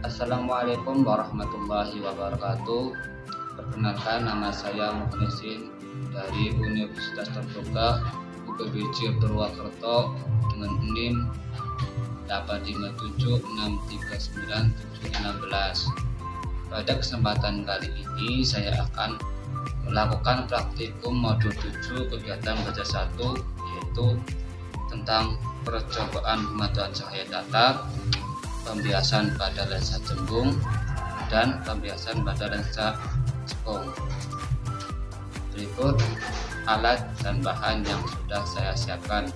Assalamualaikum warahmatullahi wabarakatuh. Perkenalkan, nama saya Mukhlisin dari Universitas Terbuka UPBJ Purwakarta dengan NIM 857639716. Pada kesempatan kali ini saya akan melakukan praktikum modul 7 kegiatan baca 1, yaitu tentang percobaan pemantauan cahaya datar, pembiasan pada lensa cembung, dan pembiasan pada lensa cekung. Berikut alat dan bahan yang sudah saya siapkan.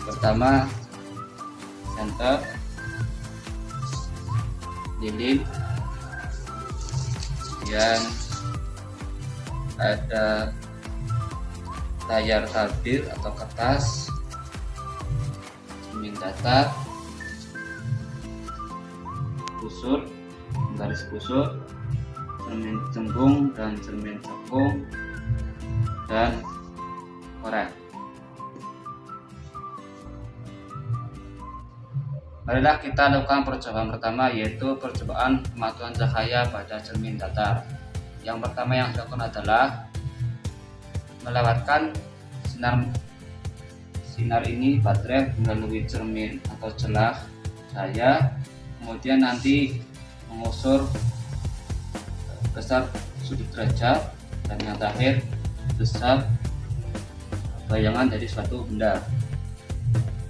Pertama, senter, lilin, kemudian ada layar tabir atau kertas, cermin datar, busur, garis busur, cermin cembung dan cermin cekung, dan korek. Marilah kita lakukan percobaan pertama, yaitu percobaan pemantauan cahaya pada cermin datar. Yang pertama yang dilakukan adalah melewatkan sinar ini baterai melalui cermin atau celah cahaya, kemudian nanti mengusur besar sudut derajat, dan yang terakhir besar bayangan dari suatu benda.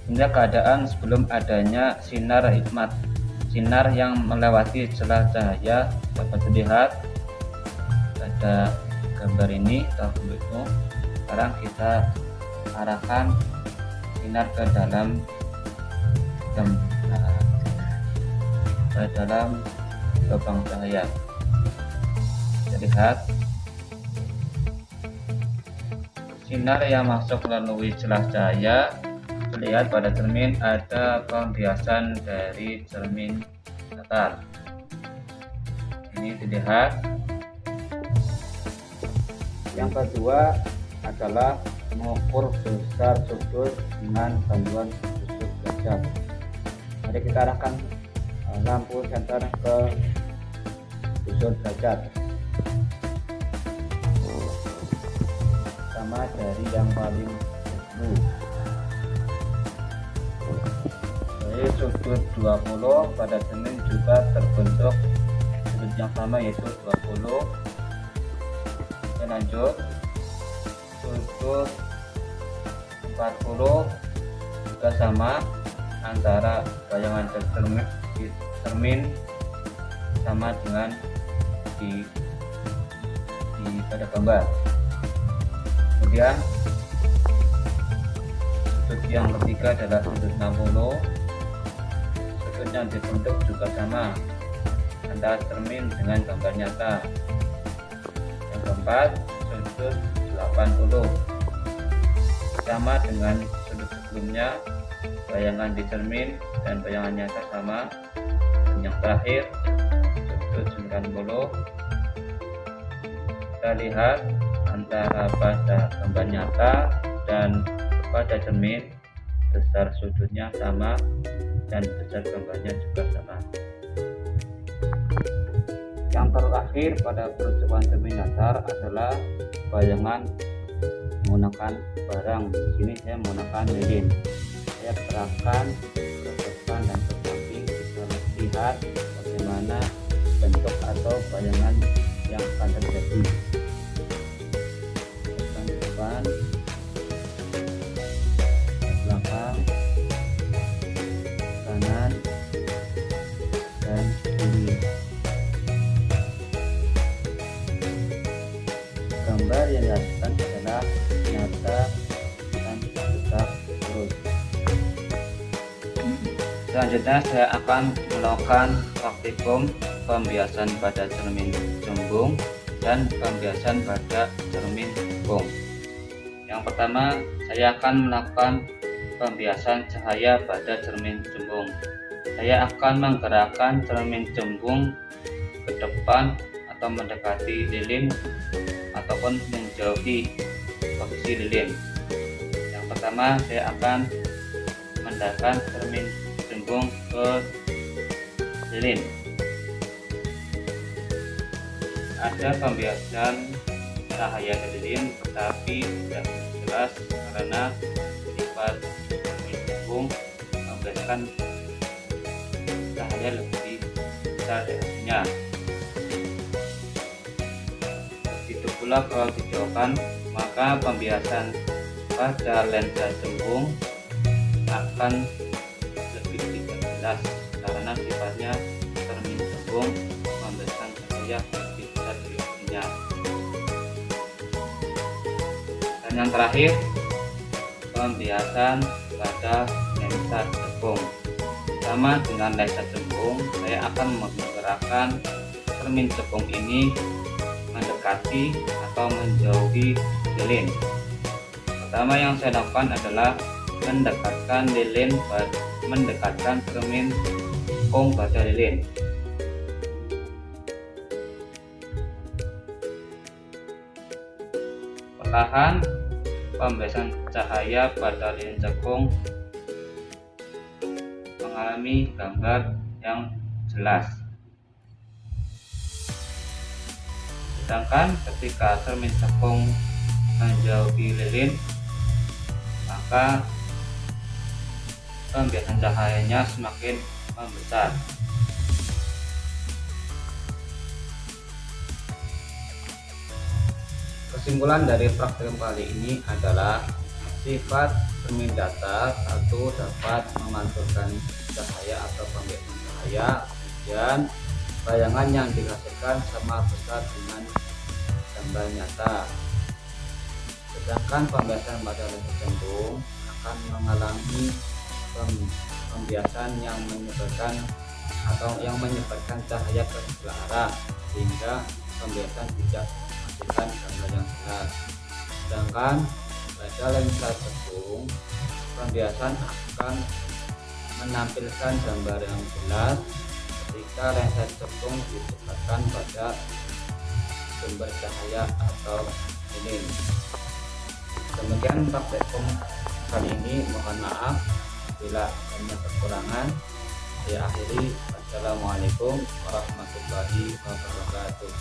Hingga keadaan sebelum adanya sinar hikmat, sinar yang melewati celah cahaya dapat dilihat pada gambar ini atau itu. Sekarang kita arahkan sinar ke dalam lubang cahaya. Kita lihat sinar yang masuk melalui celah cahaya. Terlihat pada cermin ada pembiasan dari cermin datar. Ini dilihat. Yang kedua adalah mengukur besar sudut dengan panduan sudut derajat. Mari kita arahkan lampu senter ke sudut derajat, sama dari yang paling jauh. Dari sudut 20 pada cermin juga terbentuk sudut yang sama, yaitu 20. Lanjut, sudut 40 juga sama antara bayangan cermin sama dengan di pada gambar. Kemudian sudut yang ketiga adalah sudut 60. Sudut yang dibentuk juga sama antara cermin dengan gambar nyata. Yang keempat, sudut 80 sama dengan sudut sebelumnya, bayangan di cermin dan bayangan nyata sama. Dan yang terakhir, sudut 90. Kita lihat antara pada gambar nyata dan pada cermin, besar sudutnya sama dan besar gambarnya juga sama. Yang terakhir pada percobaan cermin datar adalah bayangan menggunakan barang. Di sini saya menggunakan lilin. Saya kerahkan ke depan dan ke samping, bisa lihat bagaimana bentuk atau bayangan yang akan terjadi. Depan, belakang, kanan, dan kiri. Gambar yang dihasilkan adalah nyata dan tetap lurus. Selanjutnya saya akan melakukan praktikum pembiasan pada cermin cembung dan pembiasan pada cermin cekung. Yang pertama, saya akan melakukan pembiasan cahaya pada cermin cembung. Saya akan menggerakkan cermin cembung ke depan atau mendekati lilin ataupun menjauhi posisi lilin. Yang pertama, saya akan memindahkan cermin cembung ke lilin. Ada pembiasan cahaya lilin tetapi tidak jelas karena sifat cermin cekung membiaskan cahaya lebih besar dari aslinya. Begitu pula kalau dijauhkan, maka pembiasan pada lensa cembung akan lebih tidak jelas karena sifatnya cermin cembung membiaskan cahaya lebih besar dari aslinya. Dan yang terakhir, pembiasan pada lensa cembung. Sama dengan lensa cembung, saya akan menggerakkan cermin cembung ini mendekati atau menjauhi lilin. Pertama yang saya lakukan adalah mendekatkan cermin cembung pada lilin. Perlahan pembiasan cahaya pada lilin cekung mengalami gambar yang jelas. Sedangkan ketika cermin cekung menjauhi lilin, maka pembiasan cahayanya semakin membesar. Kesimpulan dari praktikum kali ini adalah sifat cermin datar satu dapat memantulkan cahaya atau pembiasan cahaya, kemudian bayangan yang dihasilkan sama besar dengan gambar nyata. Sedangkan pembiasan pada lensa cembung akan mengalami pembiasan yang menyebabkan cahaya ke sebelah arah, sehingga pembiasan tidak menghasilkan gambar yang jelas. Sedangkan pada lensa cembung, pembiasan akan menampilkan gambar yang jelas ketika lensa cembung didekatkan pada sumber cahaya atau lilin. Demikian praktikum kali ini, mohon maaf bila ada kekurangan. Saya akhiri. Wassalamualaikum warahmatullahi wabarakatuh.